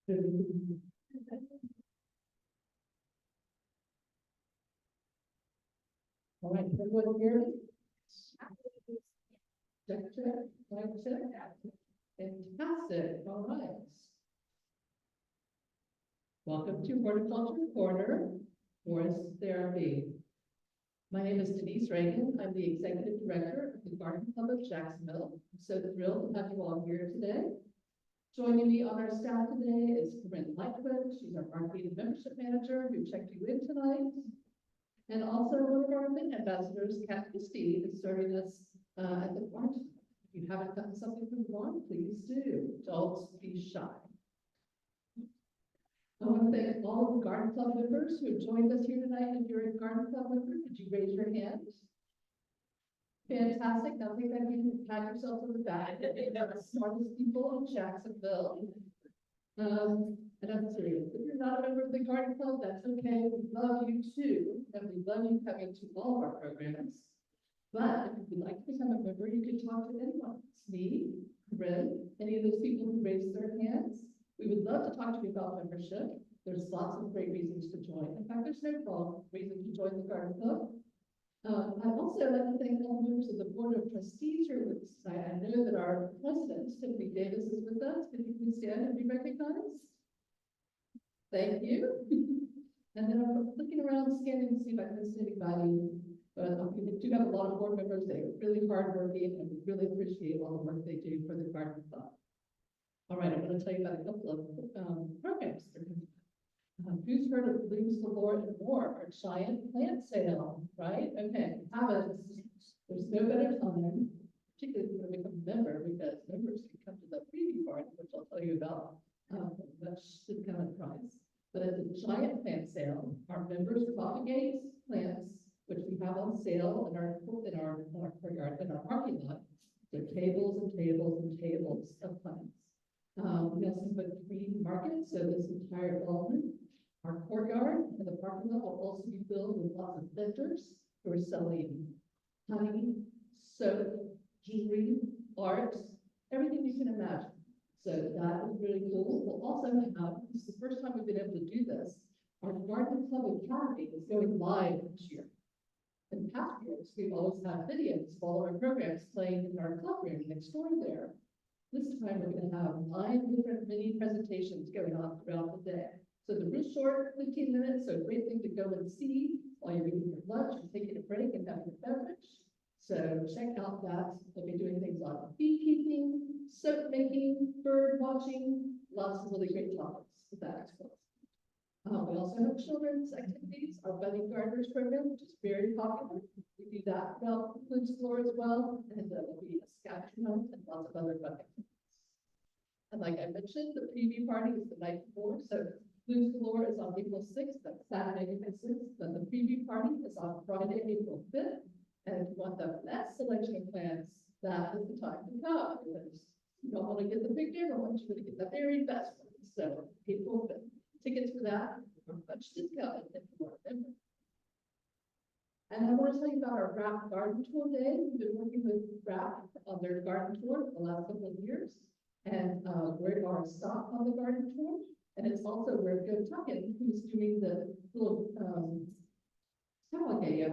All right, everyone hear me? Check, check, mic check. Fantastic, all right. Welcome to Horticulture Corner, Forest Therapy. My name is Denise Reagan. I'm the Executive Director of the Garden Club of Jacksonville. I'm so thrilled to have you all here today. Joining me on our staff today is Corinne Lightfoot. She's our Marketing Membership Manager who checked you in tonight. And also one of our event ambassadors, Kat Christie, is serving us at the farm. If you haven't gotten something from the farm, please do. Don't be shy. I want to thank all of the Garden Club members who have joined us here tonight. If you're a Garden Club member, could you raise your hand? Fantastic. Now think that you can pat yourself on the back. You're the smartest people in Jacksonville. And I'm serious. If you're not a member of the Garden Club, that's okay. We love you too. And we love you coming to all of our programs. But if you'd like to become a member, you can talk to anyone. It's me, Corinne, any of those people who raised their hands. We would love to talk to you about membership. There's lots of great reasons to join. In fact, there's no wrong reason to join the Garden Club. I'd also like to thank all members of the Board of Trustees who are with us tonight. I know that our president, Tiffany Davis, is with us. Could you please stand and be recognized? Thank you. And then I'm looking around, scanning to see if I missed anybody. But we do have a lot of board members. They're really hardworking, and we really appreciate all the work they do for the Garden Club. All right, I'm going to tell you about a couple of programs. Who's heard of Blooms Galore and More, our giant plant sale, right? Okay, there's no better time, particularly if you want to become a member, because members can come to the preview party, which I'll tell you about, which should come at a price. But at the giant plant sale, our members propagate plants, which we have on sale in our courtyard, in our parking lot. There are tables and tables and tables of plants. We also have a free market, so this entire development, our courtyard and the parking lot will also be filled with lots of vendors who are selling honey, soap, jewelry, art, everything you can imagine. So that is really cool. We'll also have, this is the first time we've been able to do this, our Garden Club Academy is going live this year. In past years, we've always had videos of all of our programs playing in our club room next door there. This time we're going to have 9 different mini presentations going on throughout the day. So they're real short, 15 minutes, so a great thing to go and see while you're eating your lunch or taking a break and having a beverage. So check out that. We'll be doing things like beekeeping, soap making, bird watching, lots of really great topics with that as well. We also have children's activities, our budding gardeners program, which is very popular. We do that throughout Blooms Galore as well, and there'll be a scavenger hunt and lots of other fun activities. And like I mentioned, the preview party is the night before, so Blooms Galore is on April 6th, that's Saturday, April 6th, then the preview party is on Friday, April 5th, and if you want the best selection of plants, that is the time to come, because you don't want to get the big dinner ones, you're going to get the very best ones, so April 5th. Tickets for that are much discounted if you are a member. And I want to tell you about our RAP Garden Tour Day. We've been working with RAP on their garden tour for the last couple of years. And we're our stop on the garden tour. And it's also where Joe Tucken, who's doing the little, kind of like a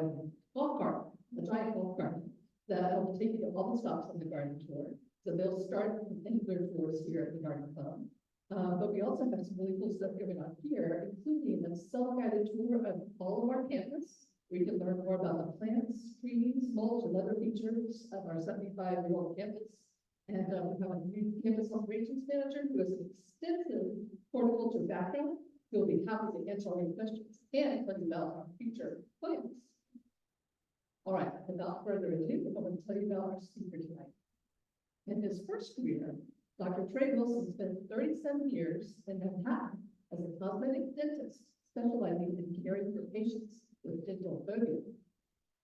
golf cart, a giant golf cart, that will take you to all the stops on the garden tour. So they'll start in their tours here at the Garden Club. But we also have some really cool stuff going on here, including a self-guided tour of all of our campus, where you can learn more about the plants, trees, mulch, and other features of our 75-year-old campus. And we have a new campus operations manager who has an extensive horticulture background, who will be happy to answer all your questions and tell you about our future plans. All right, without further ado, I'm going to tell you about our speaker tonight. In his first career, Dr. Trey Wilson spent 37 years in Manhattan as a cosmetic dentist, specializing in caring for patients with dental phobia.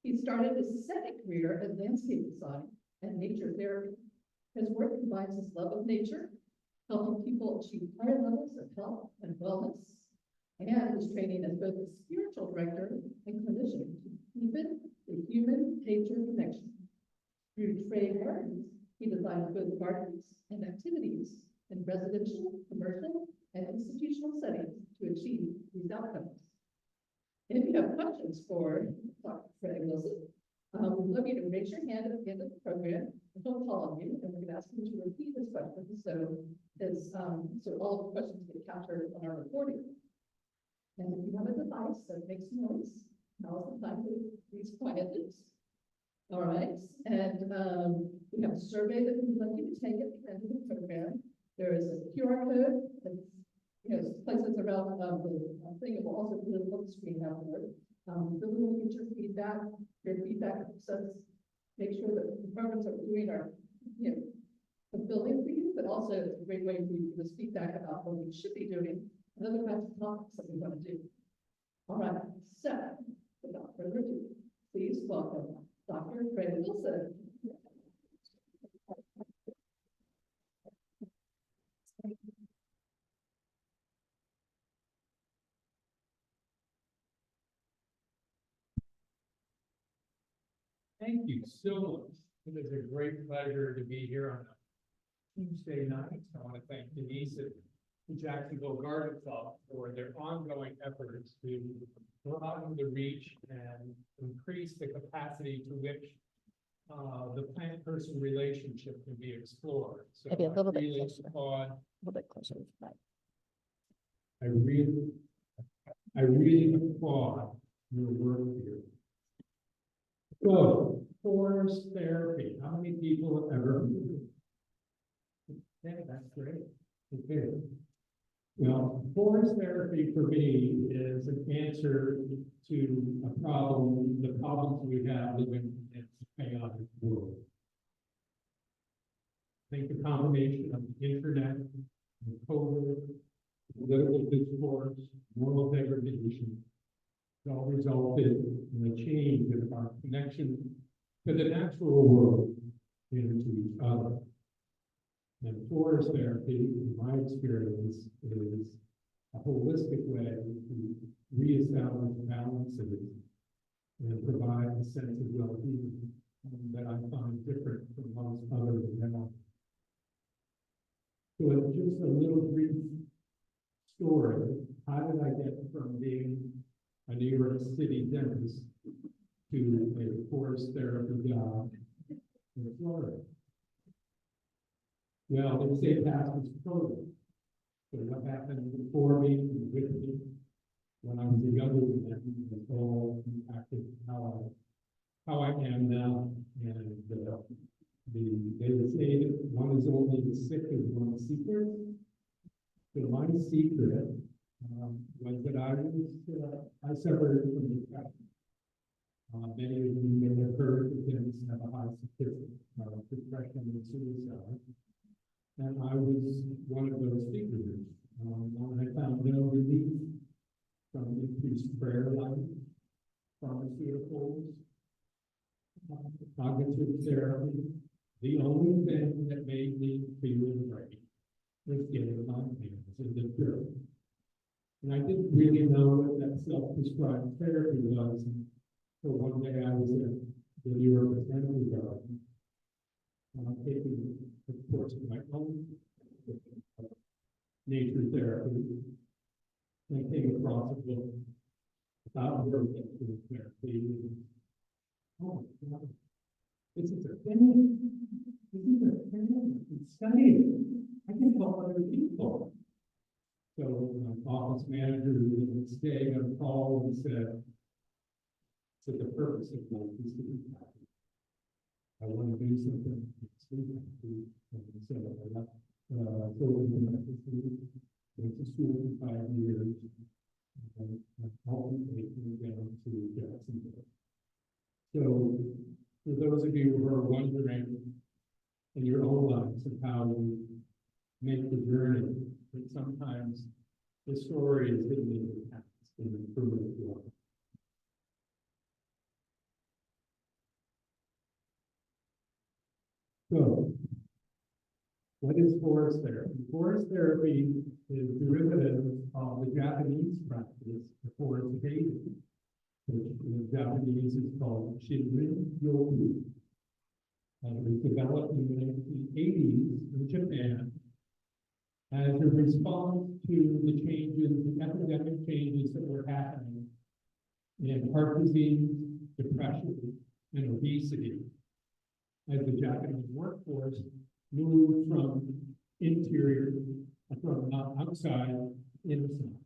He started his second career in landscape design and nature therapy. His work combines his love of nature, helping people achieve higher levels of health and wellness, and his training as both a spiritual director and clinician to deepen the human-nature connection. Through Trey Gardens, he designed both gardens and activities in residential, commercial, and institutional settings to achieve these outcomes. And if you have questions for Dr. Freddie Wilson, we'd love you to raise your hand at the end of the program, and he'll call on you, and we're going to ask him to repeat his questions so all of the questions get captured on our recording. And if you have a device that makes noise, now's the time to please quiet it. All right, and we have a survey that we'd like you to take at the end of the program. There is a QR code that's, places around the thing. It will also put it on the screen afterward. Really want to get your feedback. Your feedback helps us make sure that the programs that we're doing are, fulfilling for you, but also it's a great way for you to give us feedback about what we should be doing and other kinds of topics that we want to do. All right, so without further ado, please welcome Dr. Freddie Wilson. Thank you so much. It is a great pleasure to be here on a Tuesday night. I want to thank Denise at the Jacksonville Garden Club for their ongoing efforts to broaden the reach and increase the capacity to which the plant-person relationship can be explored. So Maybe a little bit really closer. applaud. A little bit closer. Right. I really applaud your work here. So, forest therapy, how many people have ever? Okay, that's great. Okay. Well, forest therapy for me is an answer to a problem, the problems we have living in a chaotic world. I think the combination of the internet, the COVID, political discourse, moral degradation, it all resulted in a change in our connection to the natural world and to each other. And forest therapy, in my experience, is a holistic way to reestablish balances and provide a sense of well-being that I find different from most other modalities. So it's just a little brief story. How did I get from being a New York City dentist to a forest therapy job in Florida? Well, they say past is COVID. So what happened before me and with me when I was a younger man has all impacted how I am now. And they would say that one is only as sick as one's secret. So my secret was that I suffered from depression. Many of you may have heard that dentists have a high statistic of depression and suicide. And I was one of those figures. I found no relief from increased prayer life, pharmaceuticals, cognitive therapy. The only thing that made me feel great was getting my hands in the dirt. And I didn't really know what that self-prescribed therapy was. So one day I was at the New York Botanical Garden, taking of course my own nature therapy. And I came across a book about horticulture therapy. Oh my God, this is a thing. This is a thing. It's studying. I can help other people. So my office manager the next day got a call and said, "So the purpose of life is to be happy. I want to do something sleep happy." And so I left went to school for 5 years, and ultimately came down to Jacksonville. So for those of you who are wondering in your own lives of how you make the journey, that sometimes the story is hidden in the past and improvement of life. So, what is forest therapy? Forest therapy is derivative of the Japanese practice of forest bathing, which in Japanese is called Shinrin Yoku. And it was developed in the 1980s in Japan as a response to the changes, the epidemic changes that were happening in heart disease, depression, and obesity, as the Japanese workforce moved from interior, from outside inside.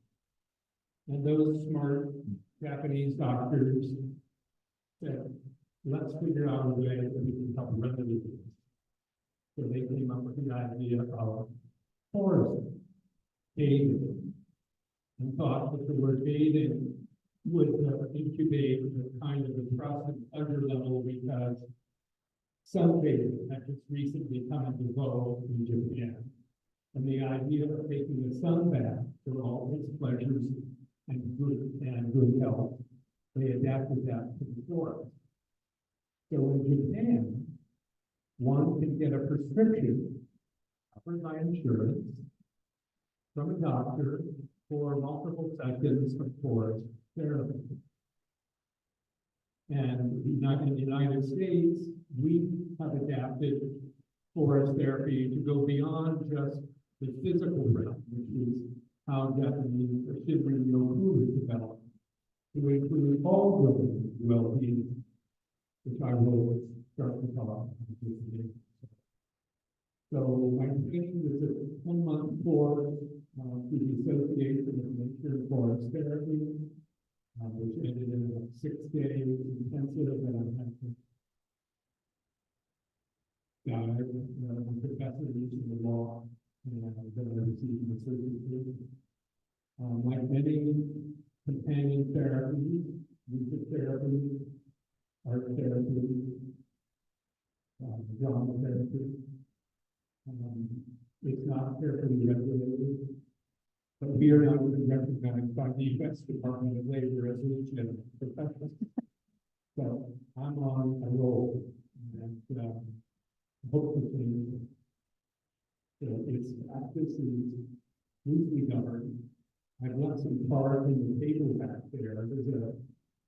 And those smart Japanese doctors said, let's figure out a way that we can help remedy this. So they came up with the idea of forest bathing, and thought that the word bathing would incubate a kind of a trust and pleasure level, because sunbathing had just recently come into vogue in Japan. And the idea of taking a sun bath for all its pleasures and good health, they adapted that to the forest. So in Japan, one can get a prescription covered by insurance from a doctor for multiple sessions of forest therapy. And in the United States, we have adapted forest therapy to go beyond just the physical realm, which is how Japanese Shinrin Yoku is developed, to include all women well-being, which I will start to talk about today. So my training was a 10-month course through the Association of Nature and Forest Therapy, which ended in a 6-day intensive, and I had to I'm a professor in the law, and then I received my certification. Like many companion therapies, music therapy, art therapy, drama therapy, it's not carefully regulated, but we are now recognized by the U.S. Department of Labor as a legitimate profession. So I'm on a roll, and hopefully, its practice is loosely governed. I've left some cards in the table back there. There's a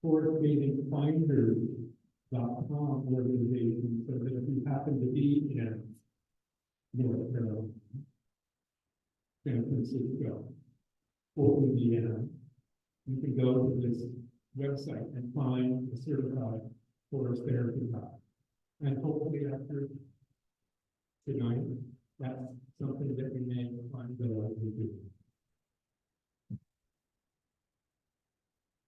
forestbathingfinders.com organization, so that if you happen to be in North Carolina, San Francisco, or Indiana, you can go to this website and find a certified forest therapy guide. And hopefully after tonight, that's something that we may find the way to do.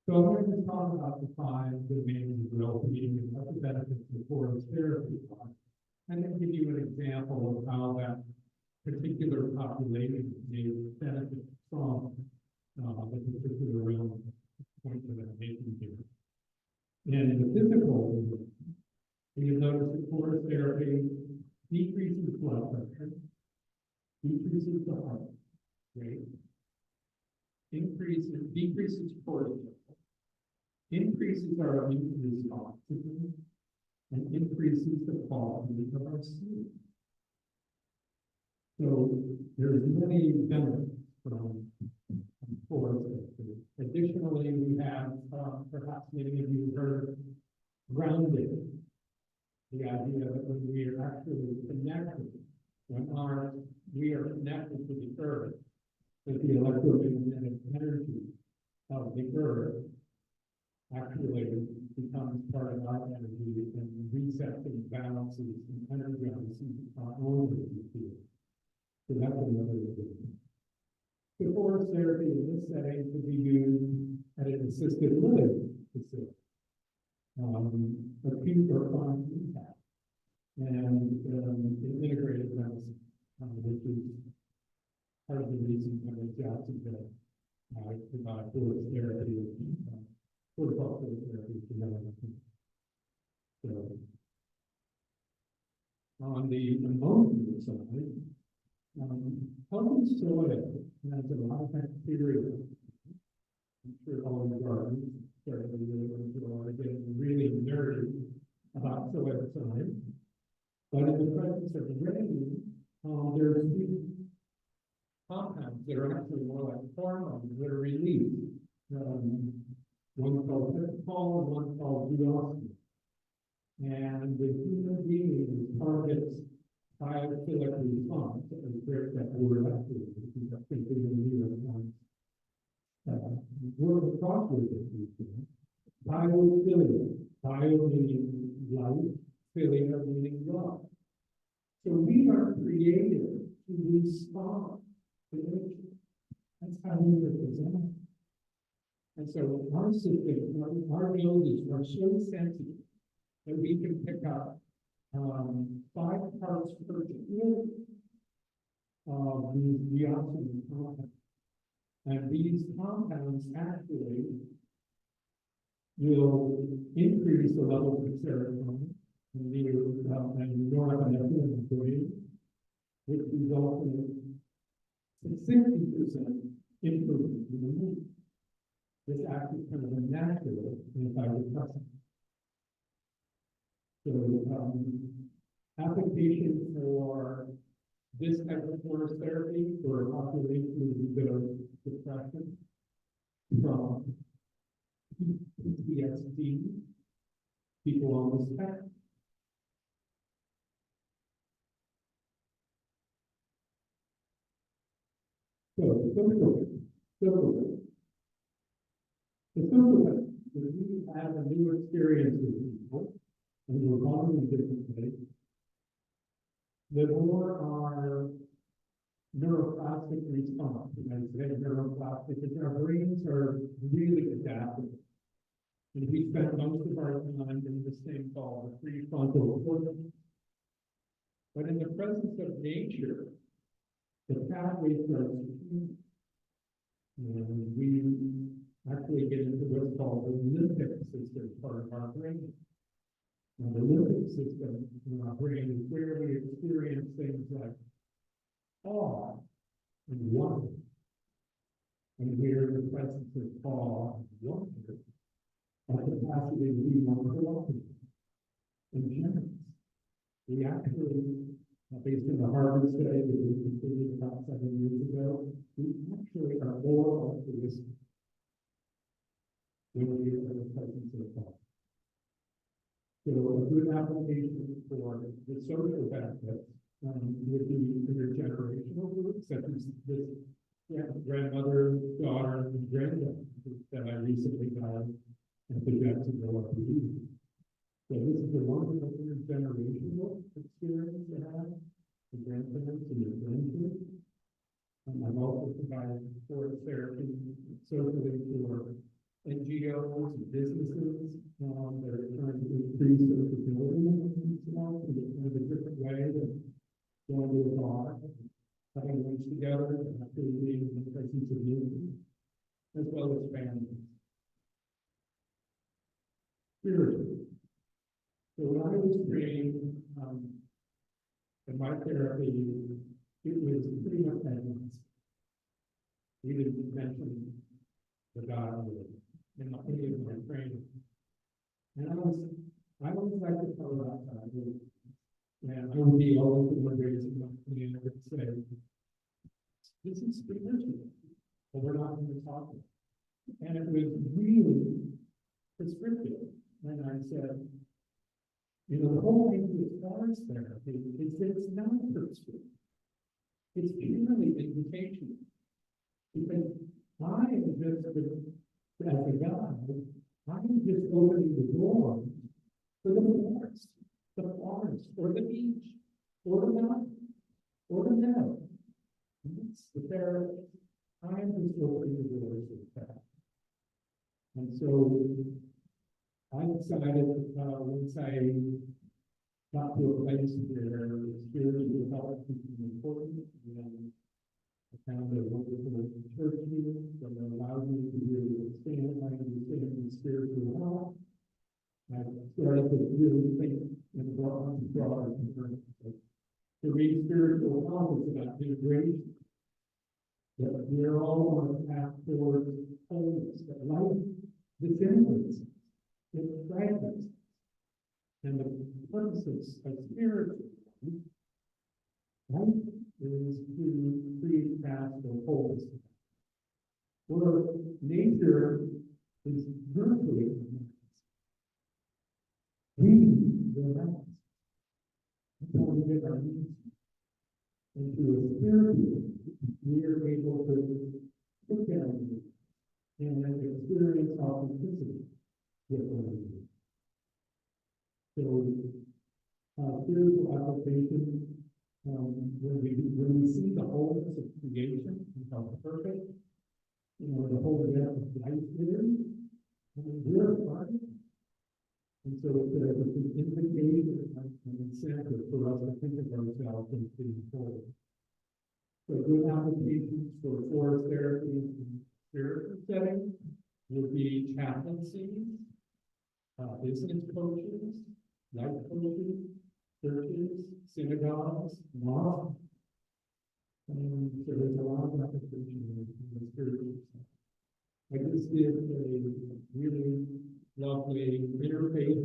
So I'm going to talk about the 5 domains of well-being and what the benefits of forest therapy are, and then give you an example of how that particular population may benefit from the particular realm point that I'm making here. And in the physical world, we have noticed that forest therapy decreases blood pressure, decreases the heart rate, decreases cortisol, increases our immune response, and increases the quality of our sleep. So there's many benefits from forest therapy. Additionally, we have, perhaps many of you heard, grounding. The idea that when we are actually connected, we are connected to the earth, that the electromagnetic energy of the earth actually becomes part of our energy and resets and balances and energizes our own energy. So that's another thing. The forest therapy in this setting could be used at an assisted living facility, acute or chronic impact, and integrated medicine, which is part of the reason why Jacksonville provide forest therapy, horticultural therapy to medical. So, on the emotional side, healthy soil has a lot of bacteria. I'm sure all the gardens started to get really nerdy about soil science. But in the presence of rain, there's these compounds that are actually more like hormones that are released. One called cortisol and one called glutathione. And the human being targets biophilic response, and break that word up to it, because I think they're going to need it. Word across with it, biophilia, bio meaning life, philia meaning God. So we are created to respond to nature. That's how we were designed. And so our system, our noses are so sensitive that we can pick up 5 parts per trillion of these deoxygen compounds. And these compounds actually will increase the levels of serotonin and norepinephrine, which results in a 60% improvement in the mood. This acts as kind of a natural antidepressant. So, application for this type of forest therapy for a population with a bit of depression from PTSD, people on the spectrum. So, the social is we have a new experience with people, and we're bonding in different ways. The more our neuroplastic response, and I say neuroplastic, because our brains are really adaptive. And we spend most of our time in this thing called the prefrontal cortex. But in the presence of nature, the pathway starts to change. And we actually get into what's called the limbic system, part of our brain. Now, the limbic system in our brain is where we experience things like awe and wonder. And we're in the presence of awe and wonder, our capacity to be more cooperative and generous. We actually, based on the Harvard study that we completed about 7 years ago, we actually are more optimistic when we are in the presence of God. So a good application for the social benefits would be intergenerational groups, such as this grandmother, daughter, and granddaughter that I recently got at the Jacksonville RPG. So this is a wonderful intergenerational experience to have, the grandparents and the grandkids. I've also provided forest therapy socially for NGOs and businesses that are trying to increase their stability in a different way than going to a bar, having lunch together, and actually being in the presence of unity, as well as families. Spiritually. So when I was trained in my therapy, it was pretty much advanced. We didn't mention the God in any of my training. And I always like to tell about God. And I would be all over the ways of my community and I would say, this is spiritual, but we're not going to talk about it. And it was really prescriptive. And I said, you know, the whole thing with forest therapy is that it's not prescriptive. It's purely invitational. Because I am just, as a guide, I'm just opening the door for the forest, or the beach, or the mountain, or the meadow. It's the therapist. I am just opening the doors for the path. And so I decided once I got to a place where spiritual health became important, and I found a wonderful church here that allowed me to really expand my understanding of spiritual health. I started to really think in broader terms. To read spiritual health is about integration. That we're all on a path towards wholeness, that life disintegrates. It fragments. And the purposes of spiritual life is to create paths for wholeness. Where nature is virtually we relax. That's how we get our needs. And through a therapy, we are able to look at it and experience authenticity with one another. So, spiritual application, when we see the wholeness of creation and how perfect, the whole depth of life is, we're a part of it. And so it's an invitation and incentive for us to think of ourselves as being whole. So good applications for forest therapy and spiritual setting would be chaplaincies, business coaches, life coaches, churches, synagogues, mosques. And so there's a lot of application in the spiritual side. I just did a really lovely interfaith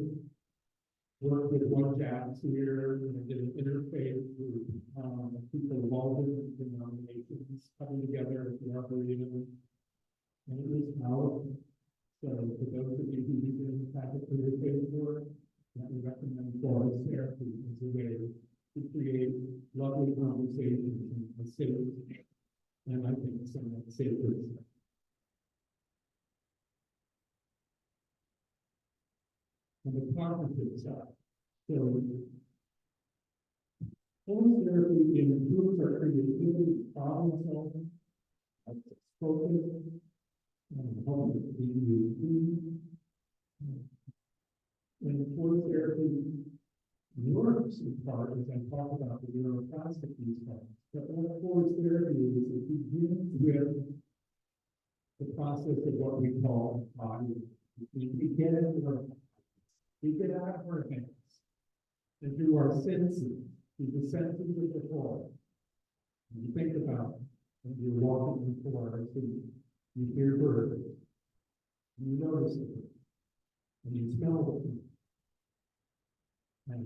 work with one chapter here, and I did an interfaith group, people of all different denominations coming together at the Arboretum, and it was powerful. So for those of you who do this type of interfaith work, I would recommend forest therapy as a way to create lovely conversations and a safe, and I think somewhat safer. On the cognitive side, so forest therapy improves our creativity, problem solving, focus, and help with ADHD. And forest therapy works in part, as I talk about the neuroplasticity part. But what forest therapy is, it begins with the process of what we call body. We get into our We get out of our hands and through our senses, through the senses of the forest. You think about when you're walking in the forest and you hear birds, and you notice them, and you smell them, and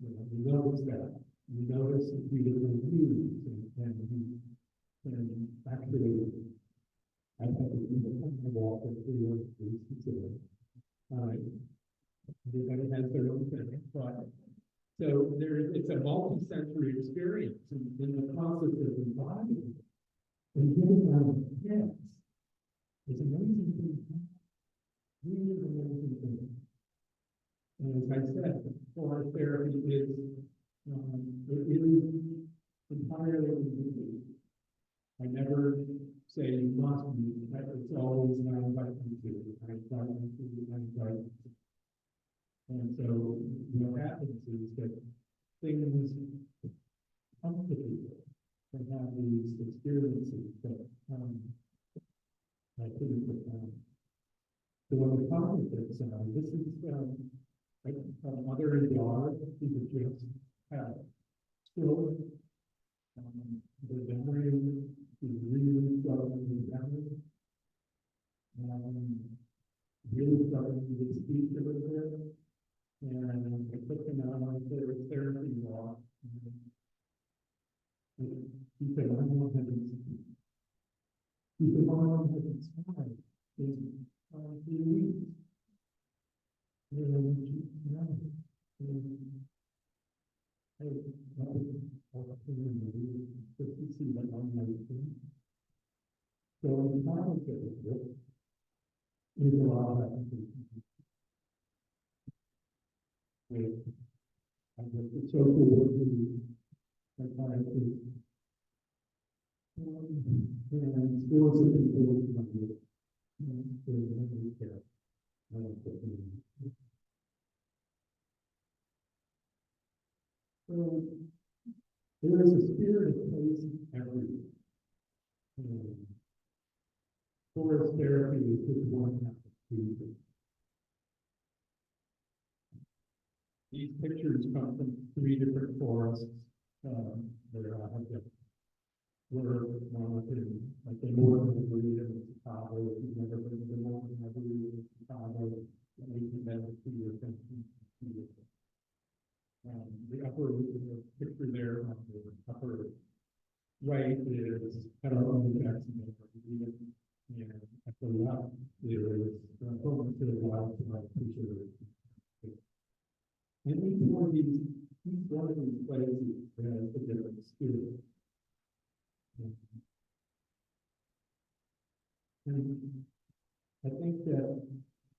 you notice that. You notice the beautiful views, and actually, I think I walk in the forest, please consider. Everybody has their own thing, but so it's a multi-sensory experience in the process of embodying and getting out of heads. It's amazing thing. Really amazing thing. And as I said, forest therapy is entirely individual. I never say you must be, it's always I invite you to, I invite you to, I invite you to. And so what happens is that things come to people and have these experiences that I couldn't profound. So on the cognitive side, this is like a mother and daughter who just have still the memory is really struggling with memory. Really struggling with speech a little bit. And I took him out on their therapy walk. He said, I don't have this. He said, I don't have this time. In 3 weeks. So in time, there's a lot of applications. With the social working psychiatry and schools of people care. So there is a spirit of place everywhere. Forest therapy is just one application. These pictures come from 3 different forests. Where I have them. We're like the northern Arboretum in Chicago. If you've never been to the northern Arboretum in Chicago, you can never see your attention. The upper picture there on the upper right is Federal Jackson Arboretum, and at the left there is Horticulture wildlife preserve. And each one of these each one of these places has a different spirit. And I think that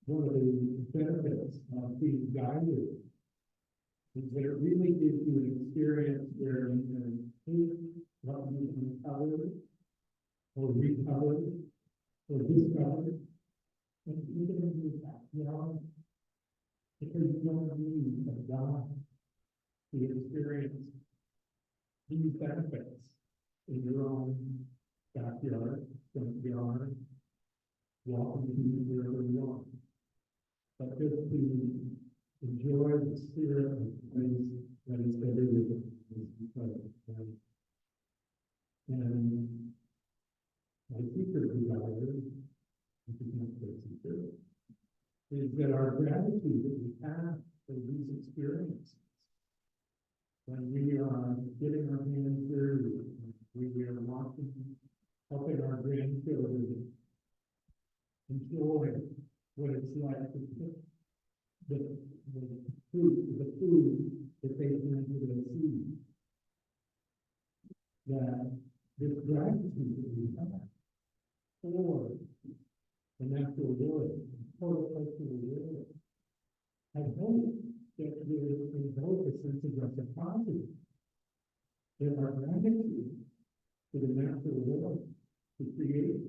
one of the benefits of being guided is that it really gives you an experience where you can take what you've uncovered or recovered or discovered and even in your backyard, because you don't need a God to experience these benefits in your own backyard, front yard, walking to wherever you are. But just to enjoy the spirit of the place that is everywhere. And my secret desire, which is not so secret, is that our gratitude that we have for these experiences, when we are getting our hands dirty, we are watching, helping our grandchildren enjoy what it's like to pick the food that they planted and seed. That this gratitude that we have for the natural world, for the cultural world, I hope that there is both a sense of reciprocity, that our gratitude for the natural world to create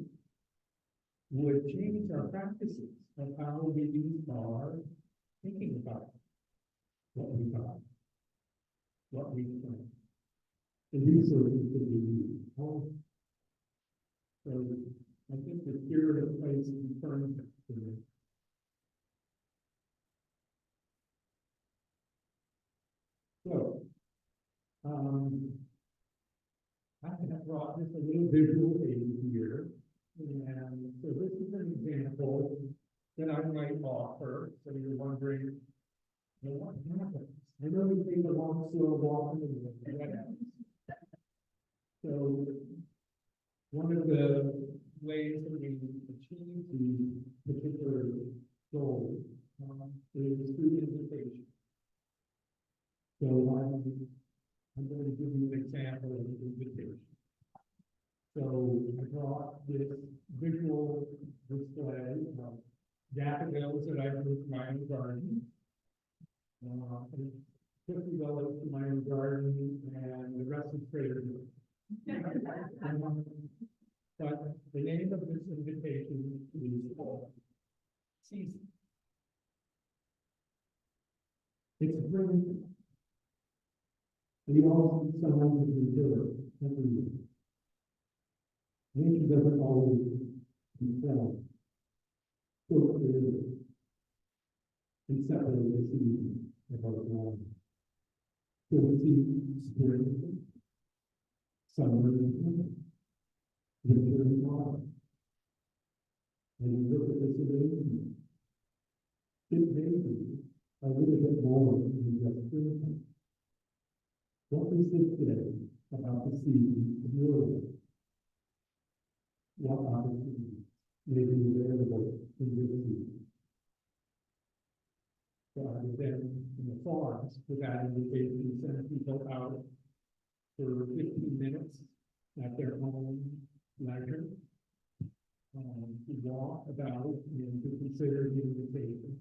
would change our practices of how we are thinking about what we got, what we plant, the resources that we use. So I think the spirit of place confirms it to me. So, I have brought just a little visual aid here. And so this is an example that I might offer. So you're wondering, well, what happens? I know you think the long, slow walk in the what happens? So one of the ways that we achieve the particular goal is through invitation. So I'm going to give you an example of an invitation. So I brought this visual display of daffodils that I grew from my own garden. $50 to my own garden, and the rest is Trader Joe's. But the name of this invitation is season. It's spring. We all see someone who's reserved every year. Nature doesn't always themselves so clearly and separate the season of our life. So we see spring, summer, and winter and fall. And we look at this arrangement. It may be a little bit more than just spring. What does this say about the season of your life? What opportunities may be available in this season? Rather than in the forest, with that invitation, send people out for 15 minutes at their own leisure to walk about and to consider the invitation.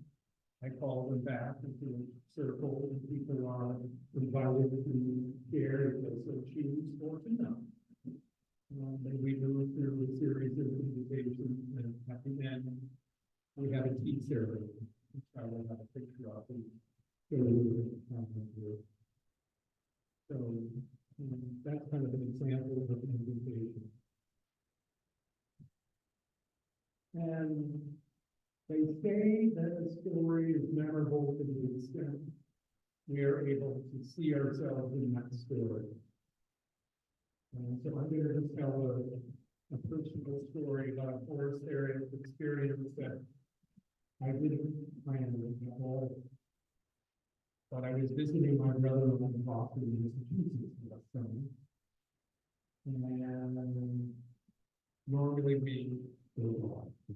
I call them back into a circle, and people are invited to share if they so choose or to not. And we move through a series of invitations, and at the end, we have a tea ceremony, which I will have a picture of and show you. So that's kind of an example of an invitation. And they say that the story is memorable to the extent we are able to see ourselves in that story. And so I'm going to just tell a personal story about a forest area experience that I didn't plan at all. But I was visiting my brother-in-law in Boston, Massachusetts last summer. And normally we go off to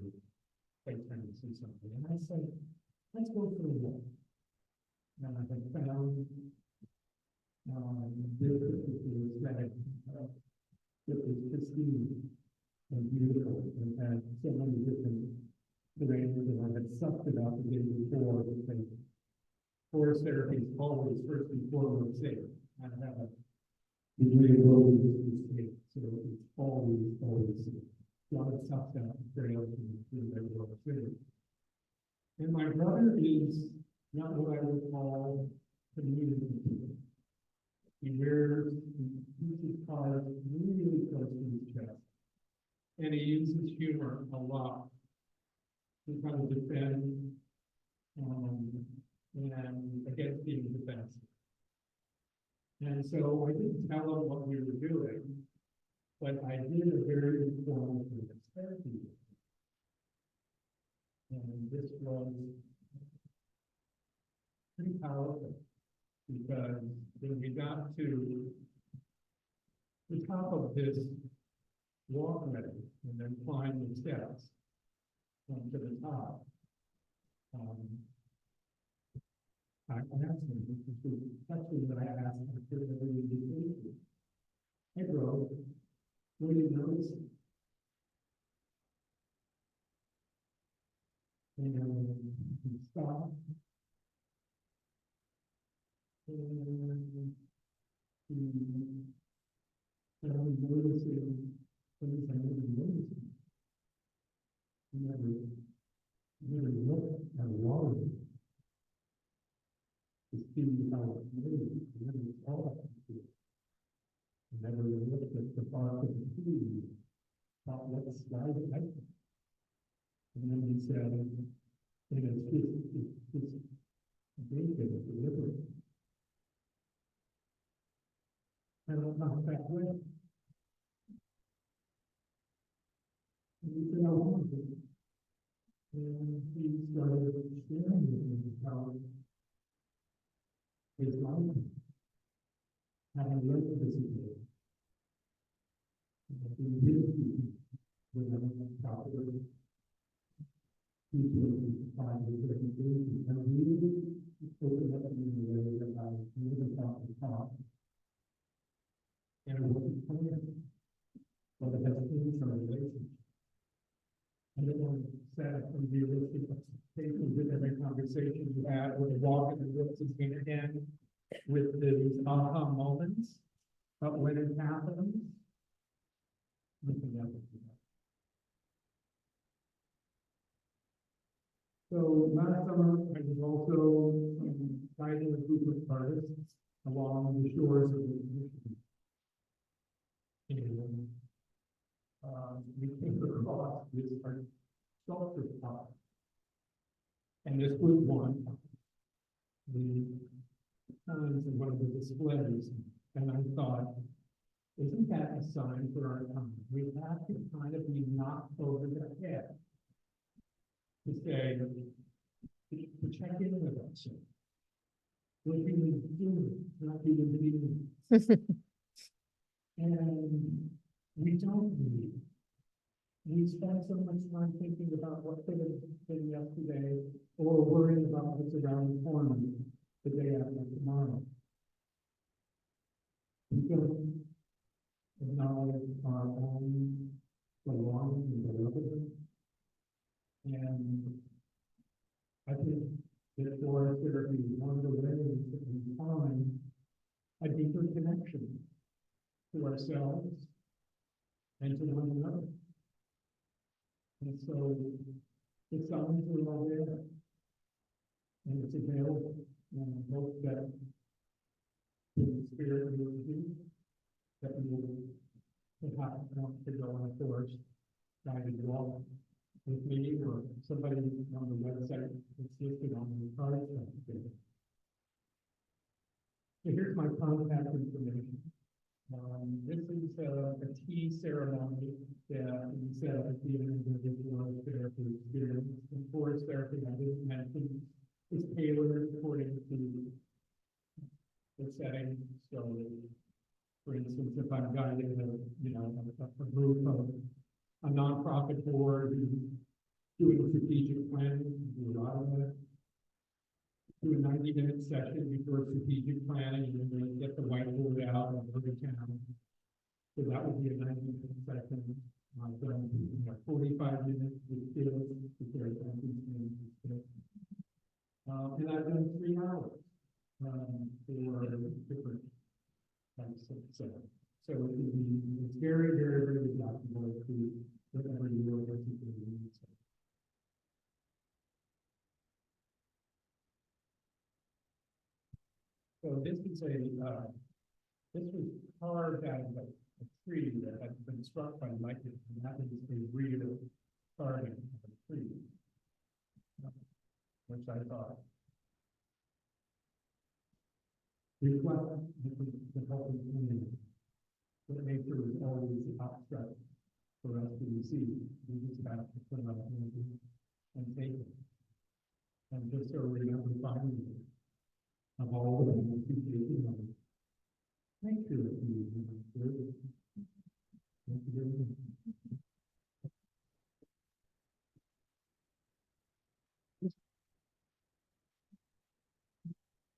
play tennis or something. And I said, let's go for a walk. And I had found this particular setting, it was pristine and beautiful, and had so many different terrains, and I had sucked it up the day before, because forest therapy is always first and foremost safe. I have a degree of low resistance state, so it's always safe. A lot of stuff down trails and regular city. And my brother is not what I would call community. He wears, he keeps his cards really close to his chest. And he uses humor a lot to kind of defend and against being defensive. And so I didn't tell him what we were doing, but I did a very informative therapy. And this was pretty powerful, because when we got to the top of this walkway and then climbed the steps to the top, I asked him, this is actually what I asked him to do. Hey, bro, what are you noticing? And he stopped. And he started noticing things I never noticed. He never looked at water to see how it moved. He never saw it. He never looked at the bark of the tree. Thought, let's slide it out. And then he said, and it's just bacon, it's deliberate. I don't know that way. And he said, I want to. And he started sharing with me how his life, having learned to disappear. He did with a proper people find the different things, and really open up in the way that I never thought to talk. And it wasn't clear, but it has changed our relationship. I don't want to set up some realistic expectations with every conversation you have, with a walk in the woods is going to end with these aha moments, but when it happens, nothing else. So last summer, I was also guiding a group of artists along the shores of the Michigan. And we came across this art sculpture spot. And this was one of the times in one of the displays. And I thought, isn't that a sign for our time? We have to kind of be knocked over the head to say, to check in with us. We're human beings, not human beings. And we don't believe. We spend so much time thinking about what could have been yesterday, or worrying about what's around the corner the day after tomorrow. We don't acknowledge our own belonging and beloved. And I think that forest therapy is one of the ways that we find a deeper connection to ourselves and to one another. And so the signs are all there, and it's available. And I hope that in the spirit of you, that we will have to go on a forest guided walk with me or somebody on the website that's listed on the card. So here's my contact information. This is a tea ceremony that we set up at the end of the forest therapy experience. And forest therapy, I didn't mention, is tailored according to the setting. So, for instance, if I'm guiding a group of a nonprofit board who's doing strategic planning, do a lot of that. Do a 90-minute session before strategic planning, and then they get the white the town. So that would be a 90-minute session. I've done 45 minutes with kids, because I think it's good. And I've done 3 hours for different types of stuff. So it's very, very, very adaptable to whatever your particular needs are. So this is this was carved out of a tree that had been struck by lightning, and that is a real carving of a tree, which I thought reflects the healthy community. That nature is always abstract for us to receive. We just have to put our hands in and take it. And just so we remember finally of all the things we do, make sure that you do. Thank you very much.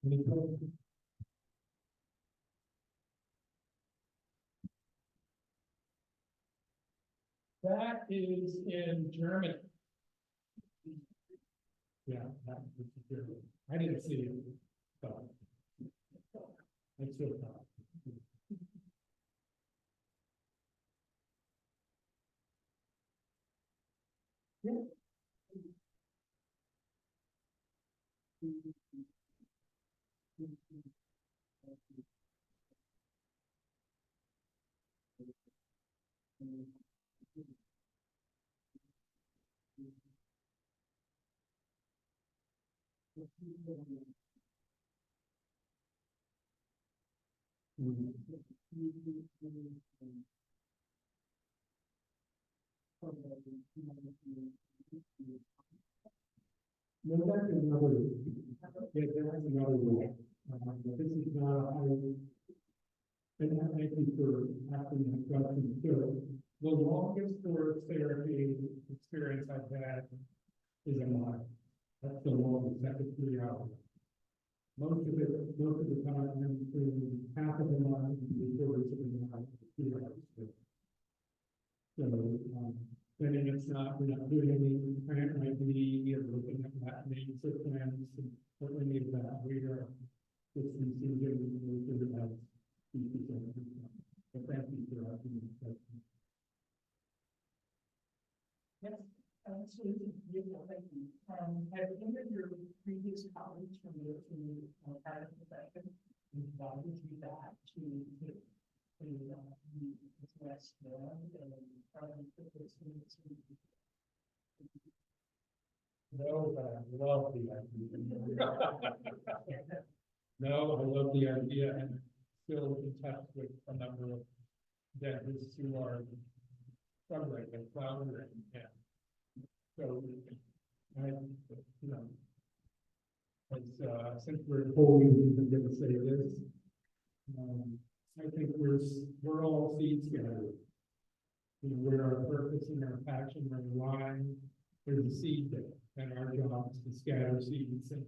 Any questions? That is in Germany. Yeah, that is Germany. I didn't see it, but I still thought. Yeah. No, that's another, yeah, that's another way. This is not, and thank you for asking that question. So the longest course therapy experience I've had is a month. That's the longest, that's 3 hours. Most of the time, I'm between half of the month and 3/4 of the month, 2 hours. So, then it's not, we're not doing any grant ID or looking at that names or plans or any of that. We are just receiving the as but thank you for asking the question. Yes, absolutely. Beautiful, thank you. Have any of your previous colleagues from your private profession invited you back to West Bend and No, but I love the idea. No, I love the idea, and still in touch with a number of dentists who are struggling and floundering, and so I, as since we're holding, I'm going to say this. I think we're all seeds gathering. Where our purpose and our passion are aligned, there's a seed there, and our job is to scatter seeds, and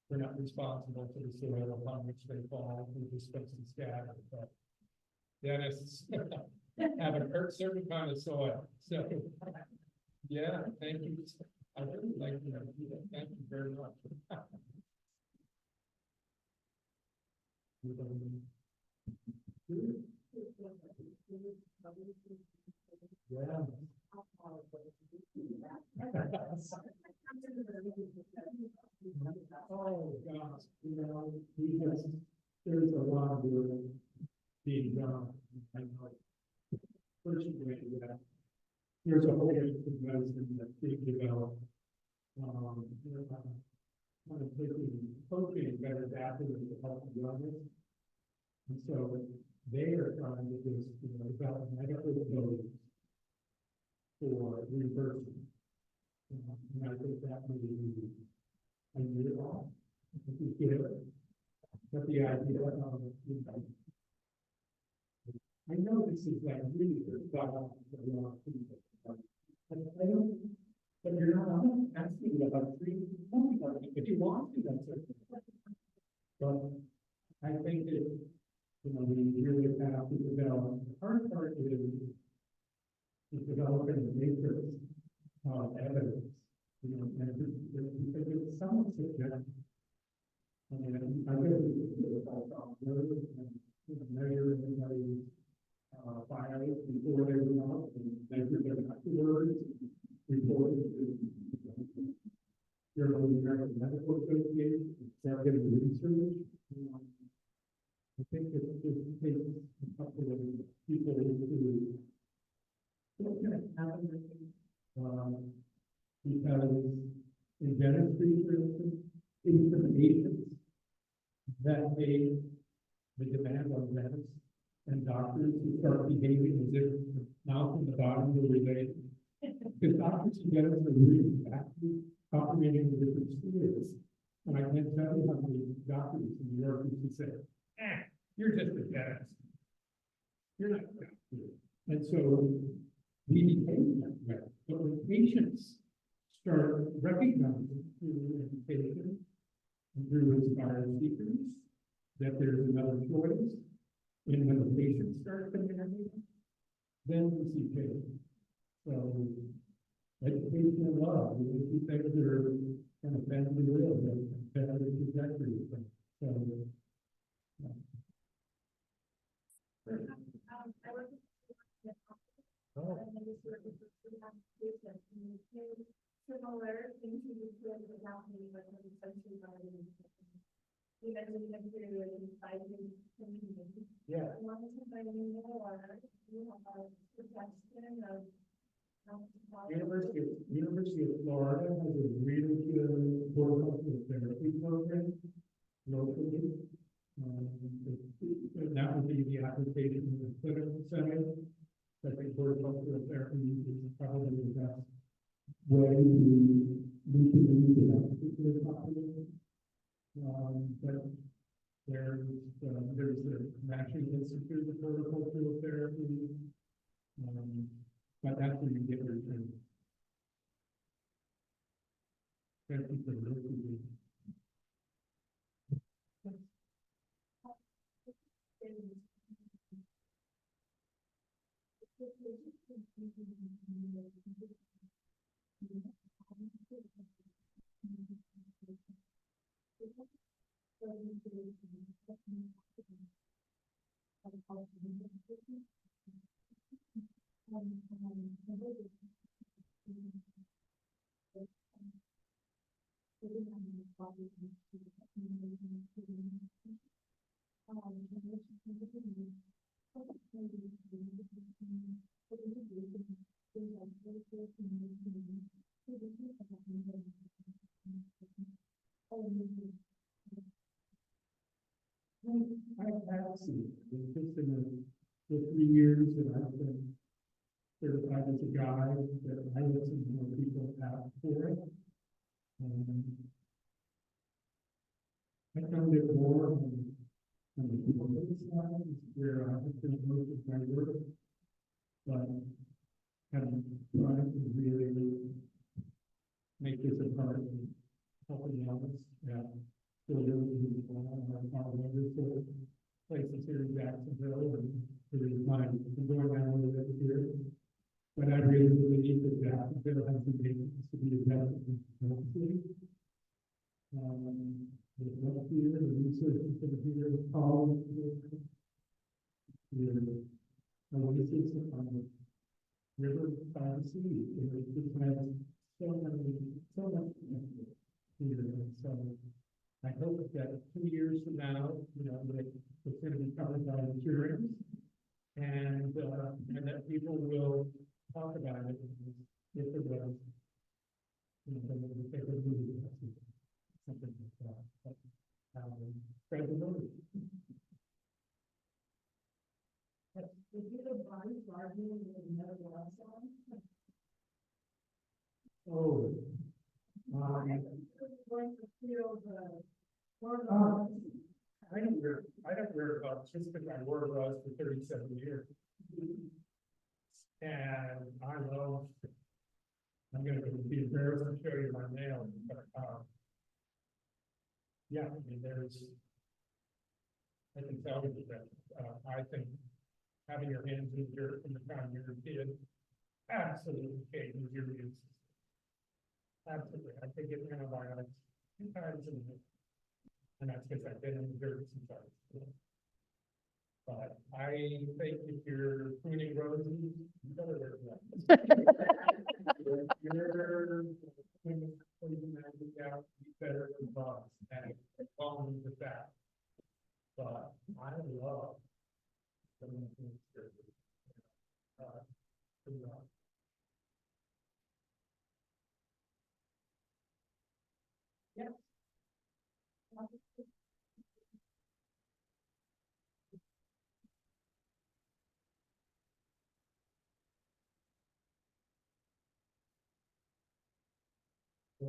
we're not responsible for the soil upon which they fall. We're just supposed to scatter, but dentists have a certain kind of soil. So, yeah, thank you. I really like the idea. Thank you very much. Yeah. Oh, gosh, there's a lot of work being done. I know. First, there's a whole bunch of medicine that's being developed. Kind of taking coaching better adapted to help the youngest. And so they are trying to just, develop medical abilities for reimbursement. And I think that may be a year long. If you get it. But the idea of, I know this is like really good stuff for a lot of people. But I don't, but you're not, I'm not asking you about something like it. If you want to, that's okay. But I think that we really have to develop. The hard part is developing the matrix of evidence, and because it's somewhat subjective. I mean, I guess it's and measure everybody's files before they run out, and measure their afterwards, report it to your own American Medical Association, start getting research. I think it takes a couple of people to what's going to happen, because in dentistry, for instance, information that made the demand on dentists and doctors to start behaving as if the mouth and the bottom were related. Because doctors and dentists are really actually operating in different spheres. And I can't tell you how many doctors in New York used to say, you're just a dentist. You're not a doctor. And so we behave that way. But when patients start recognizing through education and through inspired speakers that there's another choice, and when the patients start demanding, then we see change. So education and love, the two things that are kind of bend the wheel, that bend the trajectory. So I work and this work is similar things you do with happening, but essentially you mentioned the period inside the community. yeah. One is by you have a protection of University of Florida has a really good horticulture therapy program locally. That would be the application of the clinical setting. I think horticultural therapy is probably the best way to use that particular population. But there's the National Institute of Horticultural Therapy. But that's where you get your training. Thank you for listening. I have seen it. Just in the 3 years that I've been certified as a guide, that I listen to more people ask for it. I found it more on the corporate side, where I have been most of my work, but I'm trying to really make this a part of helping others. So there was our wonderful places here in Jacksonville, and there is mine going on a little bit here. But I really believe that Jacksonville has the basis to be a better city. The work here, the research that are here, the college, the oasis on the river by the sea. It just has so much here. So I hope that 2 years from now, that it's going to be covered by insurance, and that people will talk about it if it was, something like that. But, credibility. If you have bodies arguing with another love song, Oh, going to feel the I don't wear gloves just because I wore gloves for 37 years. And I'm going to be embarrassed to show you my nails, but yeah, I mean, I can tell you that, I think having your hands in dirt from the time you're a kid absolutely changes your immune system. Absolutely, I take it antibiotics 2 times a week. And that's because I've been in the dirt since I was little. But I think if you're pruning roses, you better wear gloves. If you're poison magic out, you better wear gloves and along with that. But I love the maintenance service. Pretty much. So,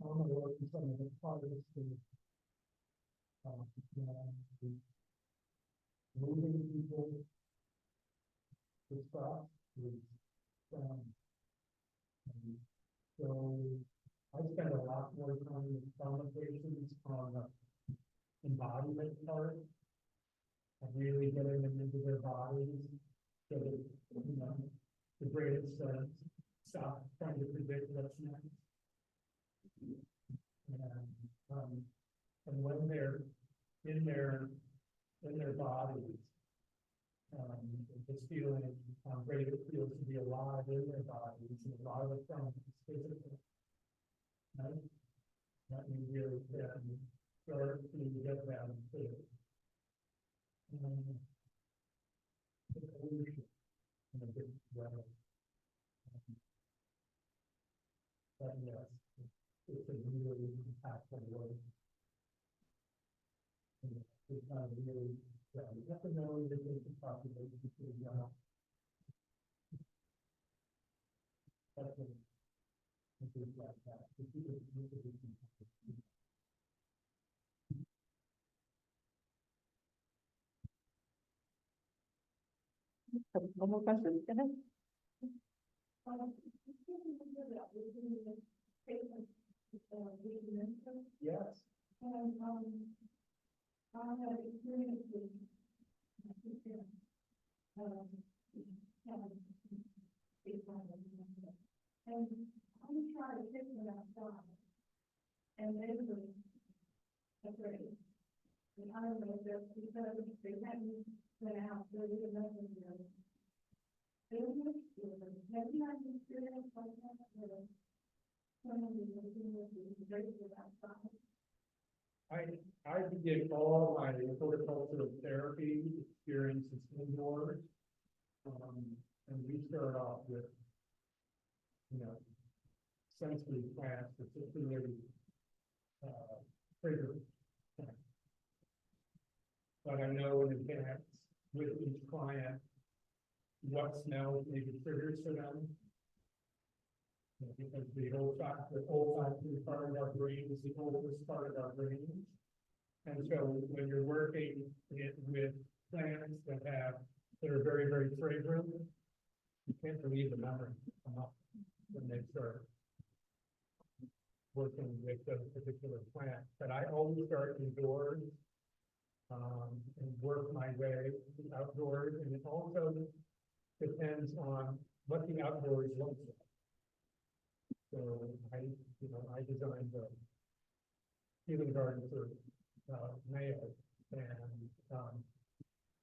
on the work and some of the projects to, moving people to stuff is, and so I spend a lot more time with conversations on the embodiment part, and really getting them into their bodies, so that, the brain starts stop trying to predict what's next. And when they're in their bodies, it's feeling how great it feels to be alive in their bodies, and a lot of it from physical. Right? That we really can start to get that to evolution in a big way. But yes, it's a really impactful way. It's not really, you have to know that it's a population to that's a things like that. One more question, go ahead. Yes. I have experience with, and I'm trying to take them outside, and they were afraid. And I don't know if that's because they hadn't been out, there was nothing there. Have you had an experience like that, where someone is looking with you, raised outside? I begin all my horticultural therapy experiences indoors. And we start off with, sensory plants, particularly, fragrance plants. But I know in advance with each client, what smells may be triggers for them. Because the olfactory part of our brain is the oldest part of our brain. And so when you're working with plants that are very, very fragrant, you can't believe the memory come up when they start working with those particular plants. But I always start indoors, and work my way outdoors, and it also depends on what the outdoors looks like. So I designed the healing garden for Mayo, and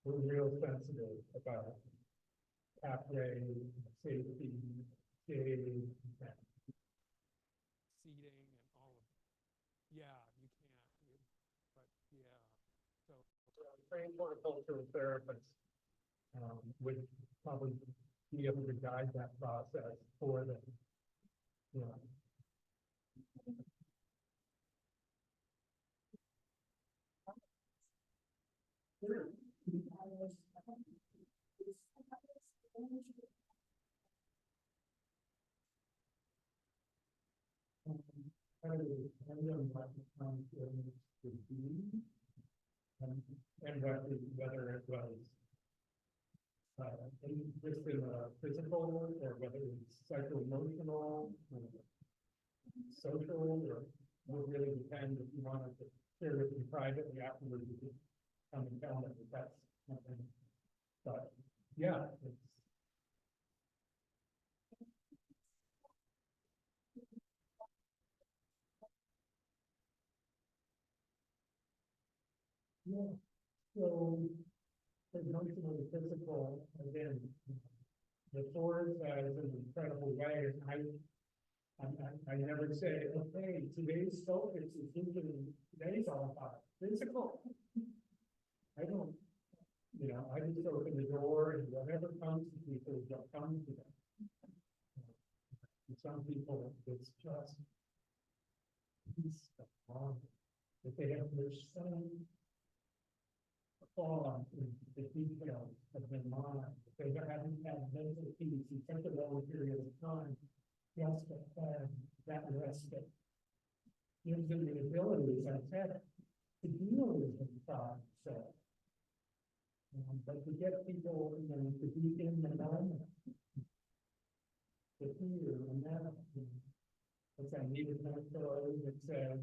we're real sensitive about pathway, safety, shade, and seating, and all of it. Yeah, you can't, but yeah. So trained horticultural therapists would probably be able to guide that process for them. Yeah. Sure. I don't know what the time is. would be. And whether it was just in a physical, or whether it's psycho-emotional, or social, or would really depend. If you wanted to share with me privately afterwards, you could come and tell me that that's something. But yeah, it's. Yeah, so the notion of the physical, again, the forest has an incredible way, and I never say, okay, today's focus is thinking, today's all about physical. I don't, I just open the door and whatever comes to people, what comes to them. And some people, it's just, it's wrong. If they have their son fall in the details of their mind, if they haven't had mental peace in such a long period of time, just that respite gives them the ability, as I said, to deal with the thought. So, but to get people, to be in the moment, to hear and that, as I need a mentor that says,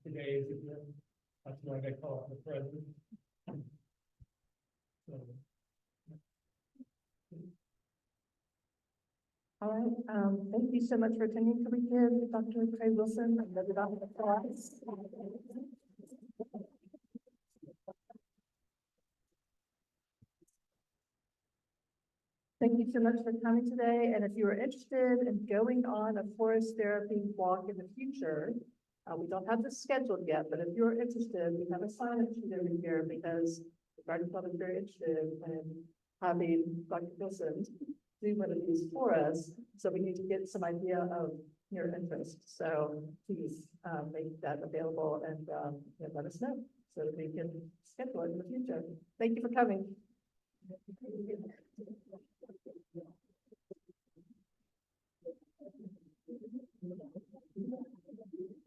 today is a gift. That's why they call it the present. So, All right, thank you so much for attending. Can we give Dr. Craig Wilson another round of applause? Thank you so much for coming today. And if you are interested in going on a forest therapy walk in the future, we don't have this scheduled yet, but if you're interested, we have a sign-up sheet over here because the garden club is very interested in having Dr. Wilson do one of these for us. So we need to get some idea of your interest. So please make that available and let us know so that we can schedule it in the future. Thank you for coming.